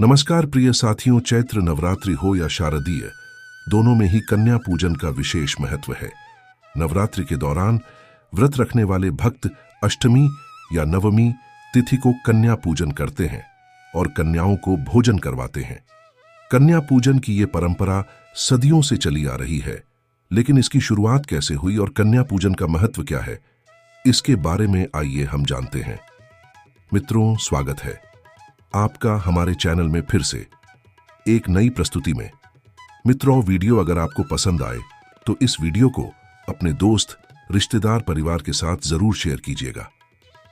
नमस्कार प्रिय साथियों, चैत्र नवरात्रि हो या शारदीय, दोनों में ही कन्या पूजन का विशेष महत्व है। नवरात्रि के दौरान व्रत रखने वाले भक्त अष्टमी या नवमी तिथि को कन्या पूजन करते हैं और कन्याओं को भोजन करवाते हैं। कन्या पूजन की ये परंपरा सदियों से चली आ रही है, लेकिन इसकी शुरुआत कैसे हुई और कन्या पूजन का महत्व क्या है, इसके बारे में आइए हम जानते हैं। मित्रों, स्वागत है आपका हमारे चैनल में फिर से एक नई प्रस्तुति में। मित्रों, वीडियो अगर आपको पसंद आए तो इस वीडियो को अपने दोस्त, रिश्तेदार, परिवार के साथ जरूर शेयर कीजिएगा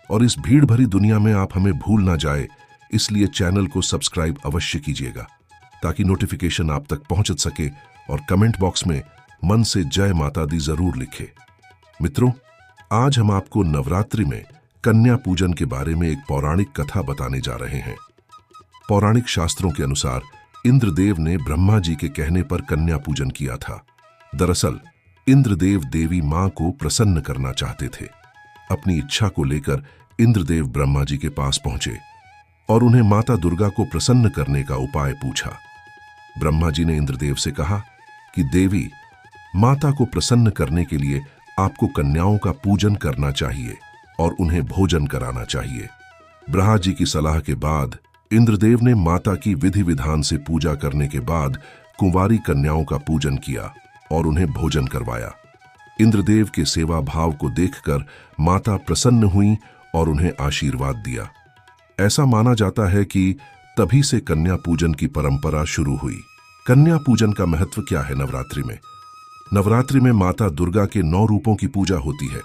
और इस भीड़ भरी दुनिया में आप हमें भूल ना जाए, इसलिए चैनल को सब्सक्राइब अवश्य कीजिएगा ताकि नोटिफिकेशन आप तक पहुंच सके और कमेंट बॉक्स में मन से जय माता दी जरूर लिखे। मित्रों, आज हम आपको नवरात्रि में कन्या पूजन के बारे में एक पौराणिक कथा बताने जा रहे हैं। पौराणिक शास्त्रों के अनुसार इंद्रदेव ने ब्रह्मा जी के कहने पर कन्या पूजन किया था। दरअसल इंद्रदेव देवी मां को प्रसन्न करना चाहते थे। अपनी इच्छा को लेकर इंद्रदेव ब्रह्मा जी के पास पहुंचे और उन्हें माता दुर्गा को प्रसन्न करने का उपाय पूछा। ब्रह्मा जी ने इंद्रदेव से कहा कि देवी, माता को प्रसन्न करने के लिए आपको कन्याओं का पूजन करना चाहिए और उन्हें भोजन कराना चाहिए। ब्रह्मा जी की सलाह के बाद इंद्रदेव ने माता की विधि विधान से पूजा करने के बाद कुंवारी कन्याओं का पूजन किया और उन्हें भोजन करवाया। इंद्रदेव के सेवा भाव को देखकर माता प्रसन्न हुई और उन्हें आशीर्वाद दिया। ऐसा माना जाता है कि तभी से कन्या पूजन की परंपरा शुरू हुई। कन्या पूजन का महत्व क्या है नवरात्रि में? नवरात्रि में माता दुर्गा के 9 रूपों की पूजा होती है।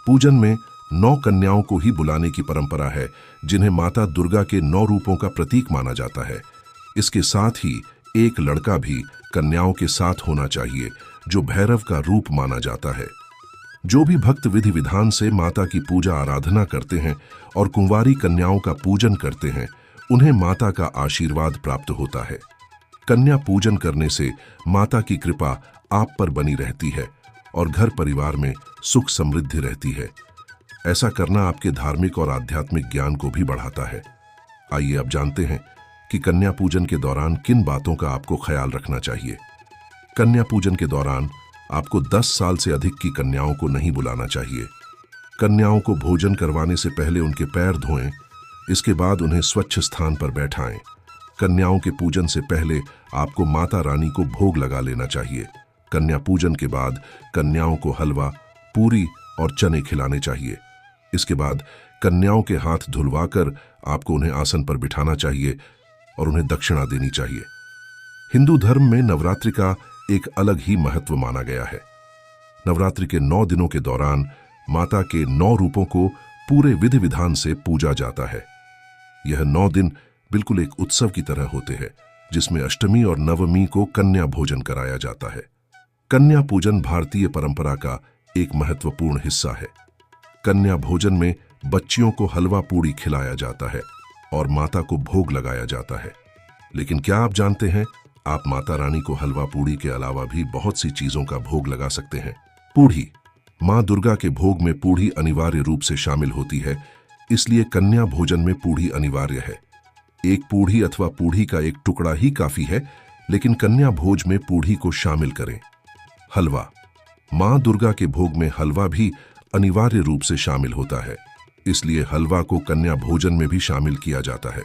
पूजन में 9 कन्याओं को ही बुलाने की परंपरा है, जिन्हें माता दुर्गा के 9 रूपों का प्रतीक माना जाता है। इसके साथ ही एक लड़का भी कन्याओं के साथ होना चाहिए, जो भैरव का रूप माना जाता है। जो भी भक्त विधि विधान से माता की पूजा आराधना करते हैं और कुंवारी कन्याओं का पूजन करते हैं, उन्हें माता का आशीर्वाद प्राप्त होता है। कन्या पूजन करने से माता की कृपा आप पर बनी रहती है और घर परिवार में सुख समृद्धि रहती है। ऐसा करना आपके धार्मिक और आध्यात्मिक ज्ञान को भी बढ़ाता है। आइए अब जानते हैं कि कन्या पूजन के दौरान किन बातों का आपको ख्याल रखना चाहिए। कन्या पूजन के दौरान आपको 10 साल से अधिक की कन्याओं को नहीं बुलाना चाहिए। कन्याओं को भोजन करवाने से पहले उनके पैर धोएं, इसके बाद उन्हें स्वच्छ स्थान पर बैठाएं। कन्याओं के पूजन से पहले आपको माता रानी को भोग लगा लेना चाहिए। कन्या पूजन के बाद कन्याओं को हलवा, पूरी और चने खिलाने चाहिए। इसके बाद कन्याओं के हाथ धुलवाकर आपको उन्हें आसन पर बिठाना चाहिए और उन्हें दक्षिणा देनी चाहिए। हिंदू धर्म में नवरात्रि का एक अलग ही महत्व माना गया है। नवरात्रि के 9 दिनों के दौरान माता के 9 रूपों को पूरे विधि विधान से पूजा जाता है। यह 9 दिन बिल्कुल एक उत्सव की तरह होते हैं, जिसमें अष्टमी और नवमी को कन्या भोजन कराया जाता है। कन्या पूजन भारतीय परंपरा का एक महत्वपूर्ण हिस्सा है। कन्या भोजन में बच्चियों को हलवा पूड़ी खिलाया जाता है और माता को भोग लगाया जाता है। लेकिन क्या आप जानते हैं, आप माता रानी को हलवा पूड़ी के अलावा भी बहुत सी चीजों का भोग लगा सकते हैं। पूड़ी, मां दुर्गा के भोग में पूड़ी अनिवार्य रूप से शामिल होती है, इसलिए कन्या भोजन में पूड़ी अनिवार्य है। एक पूड़ी अथवा पूड़ी का एक टुकड़ा ही काफी है, लेकिन कन्या भोज में पूड़ी को शामिल करें। हलवा, मां दुर्गा के भोग में हलवा भी अनिवार्य रूप से शामिल होता है, इसलिए हलवा को कन्या भोजन में भी शामिल किया जाता है।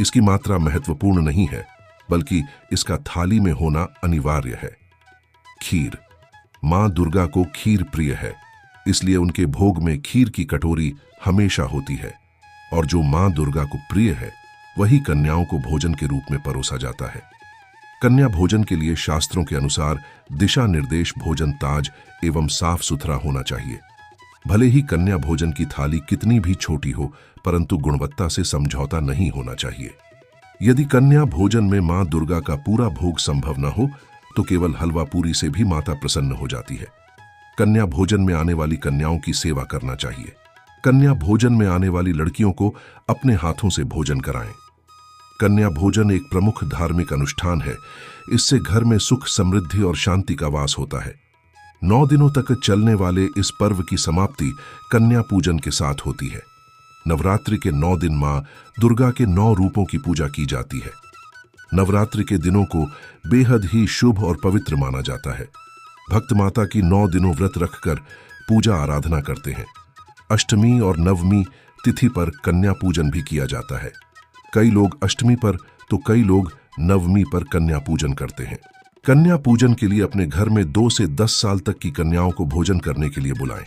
इसकी मात्रा महत्वपूर्ण नहीं है, बल्कि इसका थाली में होना अनिवार्य है। खीर, मां दुर्गा को खीर प्रिय है, इसलिए उनके भोग में खीर की कटोरी हमेशा होती है और जो मां दुर्गा को प्रिय है वही कन्याओं को भोजन के रूप में परोसा जाता है। कन्या भोजन के लिए शास्त्रों के अनुसार दिशा निर्देश भोजन ताज एवं साफ सुथरा होना चाहिए। भले ही कन्या भोजन की थाली कितनी भी छोटी हो, परंतु गुणवत्ता से समझौता नहीं होना चाहिए। यदि कन्या भोजन में मां दुर्गा का पूरा भोग संभव न हो तो केवल हलवा पूरी से भी माता प्रसन्न हो जाती है। कन्या भोजन में आने वाली कन्याओं की सेवा करना चाहिए। कन्या भोजन में आने वाली लड़कियों को अपने हाथों से भोजन कराएं। कन्या भोजन एक प्रमुख धार्मिक अनुष्ठान है। इससे घर में सुख, समृद्धि और शांति का वास होता है। 9 दिनों तक चलने वाले इस पर्व की समाप्ति कन्या पूजन के साथ होती है। नवरात्रि के 9 दिन मां दुर्गा के 9 रूपों की पूजा की जाती है। नवरात्रि के दिनों को बेहद ही शुभ और पवित्र माना जाता है। भक्त माता की 9 दिनों व्रत रखकर पूजा आराधना करते हैं। अष्टमी और नवमी तिथि पर कन्या पूजन भी किया जाता है। कई लोग अष्टमी पर तो कई लोग नवमी पर कन्या पूजन करते हैं। कन्या पूजन के लिए अपने घर में 2 से 10 साल तक की कन्याओं को भोजन करने के लिए बुलाएं।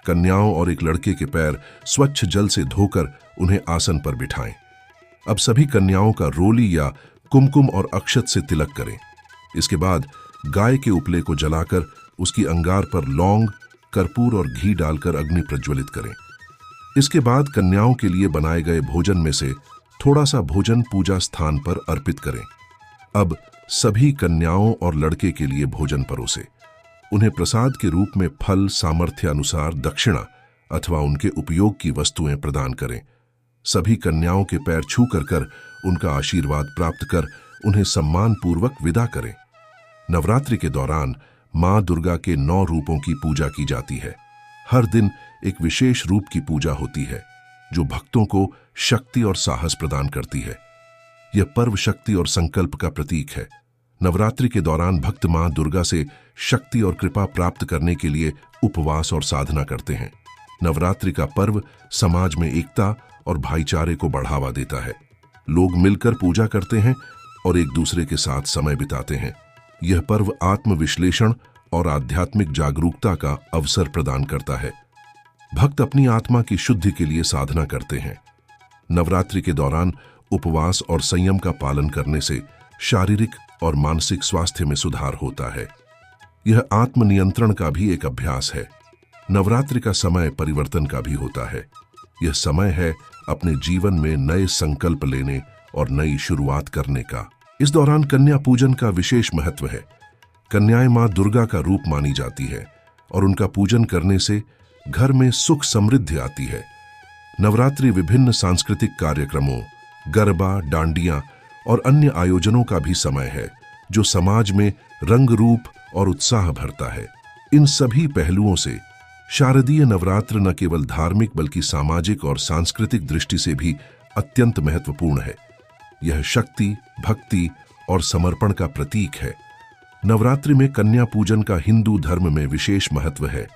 कन्याओं और एक लड़के के पैर स्वच्छ जल से धोकर उन्हें आसन पर बिठाएं। अब सभी कन्याओं का रोली या कुमकुम और अक्षत से तिलक करें। इसके बाद गाय के उपले को जलाकर उसकी अंगार पर लौंग, कर्पूर और घी डालकर अग्नि प्रज्वलित करें। इसके बाद कन्याओं के लिए बनाए गए भोजन में से थोड़ा सा भोजन पूजा स्थान पर अर्पित करें। अब सभी कन्याओं और लड़के के लिए भोजन परोसे। उन्हें प्रसाद के रूप में फल, सामर्थ्य अनुसार दक्षिणा अथवा उनके उपयोग की वस्तुएं प्रदान करें। सभी कन्याओं के पैर छू कर उनका आशीर्वाद प्राप्त कर उन्हें सम्मान पूर्वक विदा करें। नवरात्रि के दौरान मां दुर्गा के 9 रूपों की पूजा की जाती है। हर दिन एक विशेष रूप की पूजा होती है जो भक्तों को शक्ति और साहस प्रदान करती है। यह पर्व शक्ति और संकल्प का प्रतीक है। नवरात्रि के दौरान भक्त मां दुर्गा से शक्ति और कृपा प्राप्त करने के लिए उपवास और साधना करते हैं। नवरात्रि का पर्व समाज में एकता और भाईचारे को बढ़ावा देता है। लोग मिलकर पूजा करते हैं और एक दूसरे के साथ समय बिताते हैं। यह पर्व आत्मविश्लेषण और आध्यात्मिक जागरूकता का अवसर प्रदान करता है। भक्त अपनी आत्मा की शुद्धि के लिए साधना करते हैं। नवरात्रि के दौरान उपवास और संयम का पालन करने से शारीरिक और मानसिक स्वास्थ्य में सुधार होता है। यह आत्मनियंत्रण का भी एक अभ्यास है। नवरात्रि का समय परिवर्तन का भी होता है। यह समय है अपने जीवन में नए संकल्प लेने और नई शुरुआत करने का। इस दौरान कन्या पूजन का विशेष महत्व है। कन्याएं मां दुर्गा का रूप मानी जाती है और उनका पूजन करने से घर में सुख समृद्धि आती है। नवरात्रि विभिन्न सांस्कृतिक कार्यक्रमों, गरबा, डांडिया और अन्य आयोजनों का भी समय है जो समाज में रंग रूप और उत्साह भरता है। इन सभी पहलुओं से शारदीय नवरात्र न केवल धार्मिक बल्कि सामाजिक और सांस्कृतिक दृष्टि से भी अत्यंत महत्वपूर्ण है। यह शक्ति, भक्ति और समर्पण का प्रतीक है। नवरात्रि में कन्या पूजन का हिंदू धर्म में विशेष महत्व है।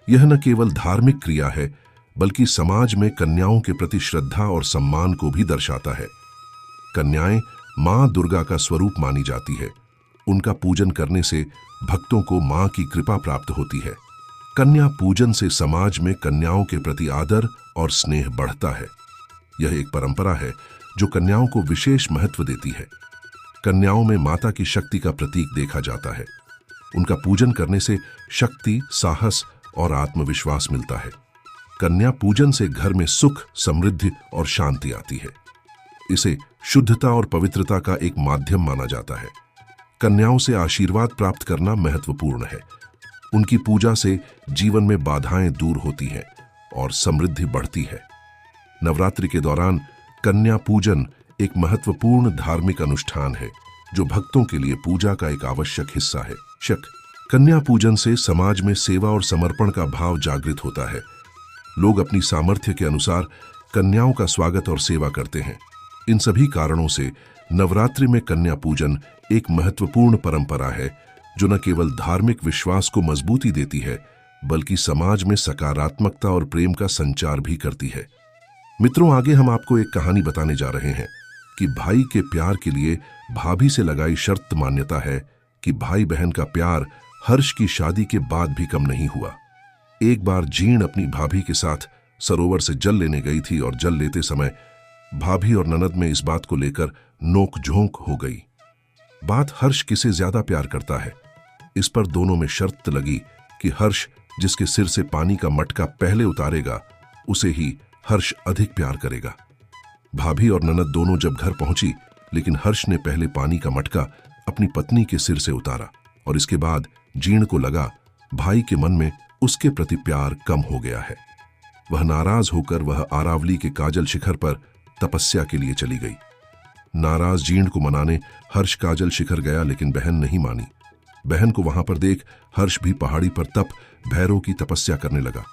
यह न केवल धार्मिक क्रिया है बल्कि समाज में कन्याओं के प्रति श्रद्धा और सम्मान को भी दर्शाता है। कन्याएं मां दुर्गा का स्वरूप मानी जाती है। उनका पूजन करने से भक्तों को मां की कृपा प्राप्त होती है। कन्या पूजन से समाज में कन्याओं के प्रति आदर और स्नेह बढ़ता है। यह एक परंपरा है जो कन्याओं को विशेष महत्व देती है। कन्याओं में माता की शक्ति का प्रतीक देखा जाता है। उनका पूजन करने से शक्ति, साहस और आत्मविश्वास मिलता है। कन्या पूजन से घर में सुख, समृद्धि और शांति आती है। इसे शुद्धता और पवित्रता का एक माध्यम माना जाता है। कन्याओं से आशीर्वाद प्राप्त करना महत्वपूर्ण है। उनकी पूजा से जीवन में बाधाएं दूर होती हैं और समृद्धि बढ़ती है। नवरात्रि के दौरान कन्या पूजन एक महत्वपूर्ण धार्मिक अनुष्ठान है जो भक्तों के लिए पूजा का एक आवश्यक हिस्सा है। कन्या पूजन से समाज में सेवा और समर्पण का भाव जागृत होता है। लोग अपनी सामर्थ्य के अनुसार कन्याओं का स्वागत और सेवा करते हैं। इन सभी कारणों से नवरात्रि में कन्या पूजन एक महत्वपूर्ण परंपरा है जो न केवल धार्मिक विश्वास को मजबूती देती है बल्कि समाज में सकारात्मकता और प्रेम का संचार भी करती है। मित्रों, आगे हम आपको एक कहानी बताने जा रहे हैं कि भाई के प्यार के लिए भाभी से लगाई शर्त मान्यता है कि भाई बहन का प्यार हर्ष की शादी के बाद भी कम नहीं हुआ। एक बार जीण अपनी भाभी के साथ सरोवर से जल लेने गई थी और जल लेते समय भाभी और ननद में इस बात को लेकर नोक-झोंक हो गई। बात हर्ष किसे ज्यादा प्यार करता है, इस पर दोनों में शर्त लगी कि हर्ष जिसके सिर से पानी का मटका पहले उतारेगा उसे ही हर्ष अधिक प्यार करेगा। भाभी और ननद दोनों जब घर पहुंची लेकिन हर्ष ने पहले पानी का मटका अपनी पत्नी के सिर से उतारा और इसके बाद जीण को लगा भाई के मन में उसके प्रति प्यार कम हो गया है। वह नाराज होकर वह आरावली के काजल शिखर पर तपस्या के लिए चली गई। नाराज जीण को मनाने हर्ष काजल शिखर गया लेकिन बहन नहीं मानी। बहन को वहां पर देख हर्ष भी पहाड़ी पर तप भैरव की तपस्या करने लगा।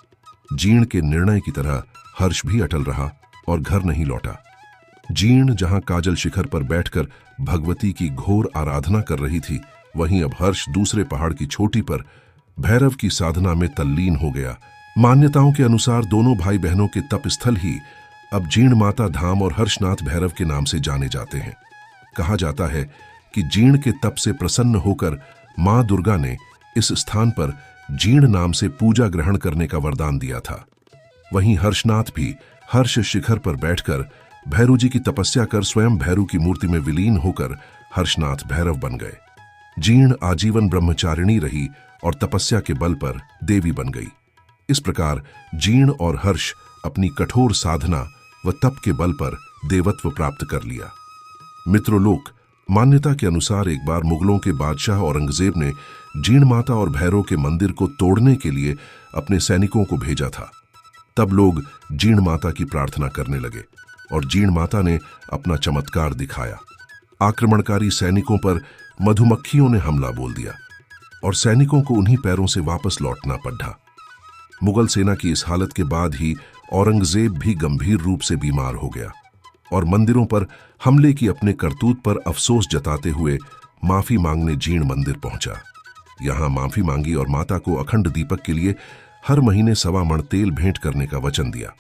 जीण के निर्णय की तरह हर्ष भी अटल रहा और घर नहीं लौटा। जीर्ण जहां काजल शिखर पर बैठकर भगवती की घोर आराधना कर रही थी, वहीं अब हर्ष दूसरे पहाड़ की चोटी पर भैरव की साधना में तल्लीन हो गया। मान्यताओं के अनुसार दोनों भाई बहनों के तप स्थल ही अब जीर्ण माता धाम और हर्षनाथ भैरव के नाम से जाने जाते हैं। कहा जाता है कि जीर्ण के तप से प्रसन्न होकर मां दुर्गा ने इस स्थान पर जीर्ण नाम से पूजा ग्रहण करने का वरदान दिया था। वहीं हर्षनाथ भी हर्ष शिखर पर बैठकर भैरू जी की तपस्या कर स्वयं भैरू की मूर्ति में विलीन होकर हर्षनाथ भैरव बन गए। जीर्ण आजीवन ब्रह्मचारिणी रही और तपस्या के बल पर देवी बन गई। इस प्रकार जीर्ण और हर्ष अपनी कठोर साधना व तप के बल पर देवत्व प्राप्त कर लिया। मित्रलोक, मान्यता के अनुसार एक बार मुगलों के बादशाह औरंगजेब ने जीर्ण माता और भैरव के मंदिर को तोड़ने के लिए अपने सैनिकों को भेजा था। तब लोग जीर्ण माता की प्रार्थना करने लगे और जीर्ण माता ने अपना चमत्कार दिखाया। आक्रमणकारी सैनिकों पर मधुमक्खियों ने हमला बोल दिया और सैनिकों को उन्हीं पैरों से वापस लौटना पड़ा। मुगल सेना की इस हालत के बाद ही औरंगजेब भी गंभीर रूप से बीमार हो गया और मंदिरों पर हमले की अपने करतूत पर अफसोस जताते हुए माफी मांगने जीर्ण मंदिर पहुंचा। यहां माफी मांगी और माता को अखंड दीपक के लिए हर महीने 1.25 मण तेल भेंट करने का वचन दिया।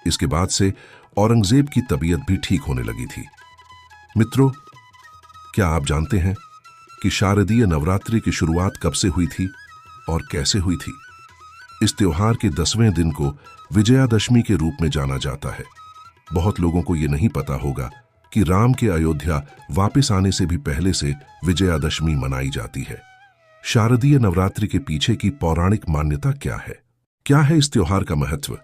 इसके बाद से औरंगजेब की तबीयत भी ठीक होने लगी थी। मित्रों, क्या आप जानते हैं कि शारदीय नवरात्रि की शुरुआत कब से हुई थी और कैसे हुई थी? इस त्योहार के 10वें दिन को विजयादशमी के रूप में जाना जाता है। बहुत लोगों को यह नहीं पता होगा कि राम के अयोध्या वापस आने से भी पहले से विजयादशमी मनाई जाती है। शारदीय नवरात्रि के पीछे की पौराणिक मान्यता क्या है? क्या है इस त्योहार का महत्व?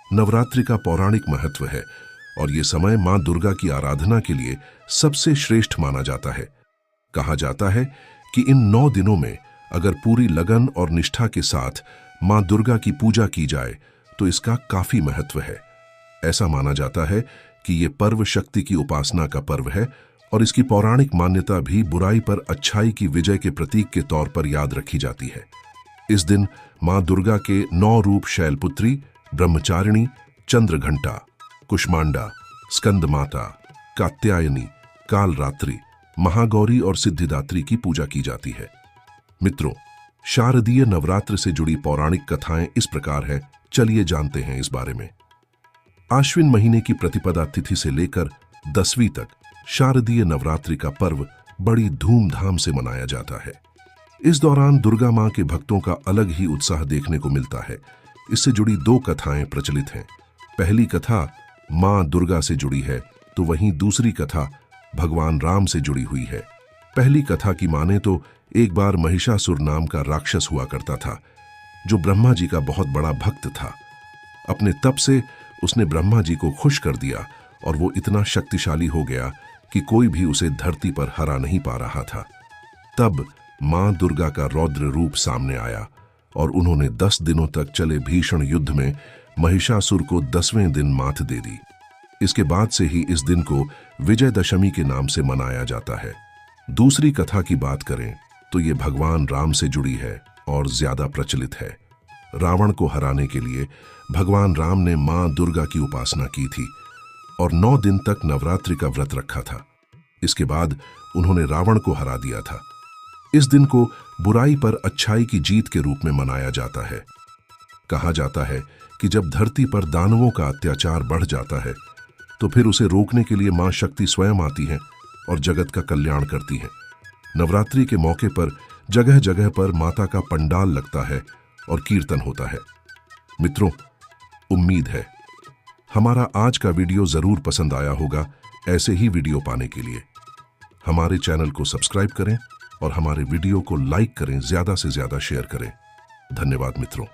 नवरात्रि का पौराणिक महत्व है और ये समय मां दुर्गा की आराधना के लिए सबसे श्रेष्ठ माना जाता है। कहा जाता है कि इन 9 दिनों में अगर पूरी लगन और निष्ठा के साथ मां दुर्गा की पूजा की जाए तो इसका काफी महत्व है। ऐसा माना जाता है कि ये पर्व शक्ति की उपासना का पर्व है और इसकी पौराणिक मान्यता भी बुराई पर अच्छाई की विजय के प्रतीक के तौर पर याद रखी जाती है। इस दिन मां दुर्गा के 9 रूप शैलपुत्री, ब्रह्मचारिणी, चंद्रघंटा, कुष्मांडा, स्कंद माता, कात्यायनी, कालरात्रि, महागौरी और सिद्धिदात्री की पूजा की जाती है। मित्रों, शारदीय नवरात्र से जुड़ी पौराणिक कथाएं इस प्रकार हैं, चलिए जानते हैं इस बारे में। आश्विन महीने की प्रतिपदा तिथि से लेकर 10वीं तक शारदीय नवरात्रि का पर्व बड़ी धूमधाम से मनाया जाता है। इस दौरान दुर्गा मां के भक्तों का अलग ही उत्साह देखने को मिलता है। इससे जुड़ी 2 कथाएं प्रचलित हैं। पहली कथा मां दुर्गा से जुड़ी है तो वहीं दूसरी कथा भगवान राम से जुड़ी हुई है। पहली कथा की माने तो एक बार महिषासुर नाम का राक्षस हुआ करता था जो ब्रह्मा जी का बहुत बड़ा भक्त था। अपने तप से उसने ब्रह्मा जी को खुश कर दिया और वो इतना शक्तिशाली हो गया कि कोई भी उसे धरती पर हरा नहीं पा रहा था। तब मां दुर्गा का रौद्र रूप सामने आया और उन्होंने 10 दिनों तक चले भीषण युद्ध में महिषासुर को 10वें दिन मात दे दी। इसके बाद से ही इस दिन को विजयदशमी के नाम से मनाया जाता है। दूसरी कथा की बात करें तो ये भगवान राम से जुड़ी है और ज्यादा प्रचलित है। रावण को हराने के लिए भगवान राम ने मां दुर्गा की उपासना की थी और 9 दिन तक नवरात्रि का व्रत रखा था। इसके बाद उन्होंने रावण को हरा दिया था। इस दिन को बुराई पर अच्छाई की जीत के रूप में मनाया जाता है। कहा जाता है कि जब धरती पर दानवों का अत्याचार बढ़ जाता है तो फिर उसे रोकने के लिए मां शक्ति स्वयं आती है और जगत का कल्याण करती है। नवरात्रि के मौके पर जगह जगह पर माता का पंडाल लगता है और कीर्तन होता है। मित्रों, उम्मीद है हमारा आज का वीडियो जरूर पसंद आया होगा। ऐसे ही वीडियो पाने के लिए हमारे चैनल को सब्सक्राइब करें और हमारे वीडियो को लाइक करें, ज्यादा से ज्यादा शेयर करें। धन्यवाद मित्रों।